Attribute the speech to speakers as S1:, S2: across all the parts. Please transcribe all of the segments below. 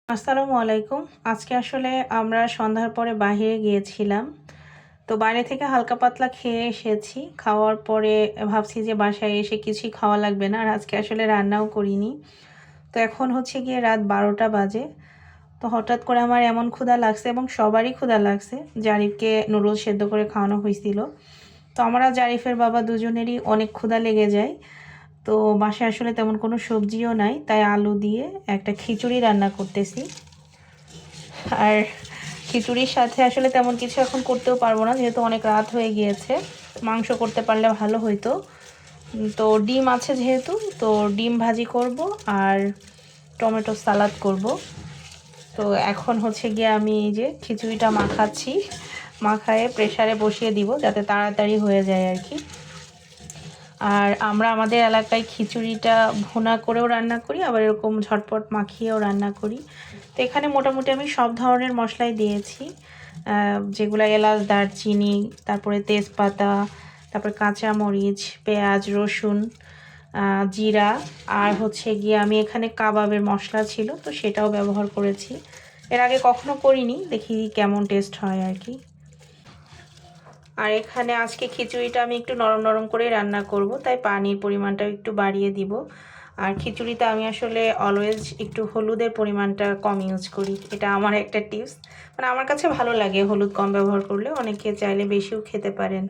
S1: আসসালামু আলাইকুম। আজকে আসলে আমরা সন্ধ্যার পরে বাহিরে গিয়েছিলাম। তো বাইরে থেকে হালকা পাতলা খেয়ে এসেছি। খাওয়ার পরে ভাবছি যে বাসায় এসে কিছুই খাওয়া লাগবে না। আর আজকে আসলে রান্নাও করিনি। তো এখন হচ্ছে গিয়ে রাত ১২টা বাজে। তো হঠাৎ করে আমার এমন ক্ষুধা লাগছে এবং সবারই ক্ষুধা লাগছে। জারিফকে নুডলস সেদ্ধ করে খাওয়ানো হয়েছিল। তো আমরা জারিফের বাবা দুজনেরই অনেক ক্ষুধা লেগে যায়। তো বাসায় আসলে তেমন কোনো সবজিও নাই, তাই আলু দিয়ে একটা খিচুড়ি রান্না করতেছি। আর খিচুড়ির সাথে আসলে তেমন কিছু এখন করতেও পারবো না, যেহেতু অনেক রাত হয়ে গিয়েছে। মাংস করতে পারলে ভালো হইতো। তো ডিম আছে যেহেতু, তো ডিম ভাজি করব আর টমেটো সালাদ করব। তো এখন হচ্ছে গিয়ে আমি এই যে খিচুড়িটা মাখাচ্ছি, মাখায়ে প্রেসারে বসিয়ে দিব যাতে তাড়াতাড়ি হয়ে যায় আর কি। আর আমরা আমাদের এলাকায় খিচুড়িটা ভুনা করেও রান্না করি, আবার এরকম ঝটপট মাখিয়েও রান্না করি। তো এখানে মোটামুটি আমি সব ধরনের মশলাই দিয়েছি, যেগুলো এলাচ, দারচিনি, তারপরে তেজপাতা, তারপরে কাঁচামরিচ, পেঁয়াজ, রসুন, জিরা, আর হচ্ছে গিয়ে আমি এখানে কাবাবের মশলা ছিল তো সেটাও ব্যবহার করেছি। এর আগে কখনো করিনি, দেখি কেমন টেস্ট হয় আর কি। আর এখানে আজকে খিচুড়িটা আমি একটু নরম নরম করে রান্না করব, তাই পানির পরিমাণটা একটু বাড়িয়ে দিব। আর খিচুড়িতে আমি আসলে অলওয়েজ একটু হলুদের পরিমাণটা কম ইউজ করি, এটা আমার একটা টিপস। মানে আমার কাছে ভালো লাগে হলুদ কম ব্যবহার করলে, অনেকে চাইলে বেশিও খেতে পারেন।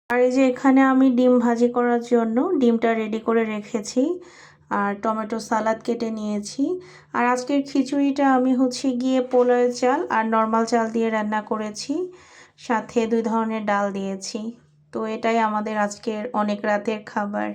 S1: আর এই যে এখানে আমি ডিম ভাজি করার জন্য ডিমটা রেডি করে রেখেছি, আর টমেটো সালাদ কেটে নিয়েছি। আর আজকের খিচুড়িটা আমি হচ্ছে গিয়ে পোলাওয়ের চাল আর নর্মাল চাল দিয়ে রান্না করেছি, সাথে 2 ধরনের ডাল দিয়েছি। তো এটাই আমাদের আজকের অনেক রাতের খাবার।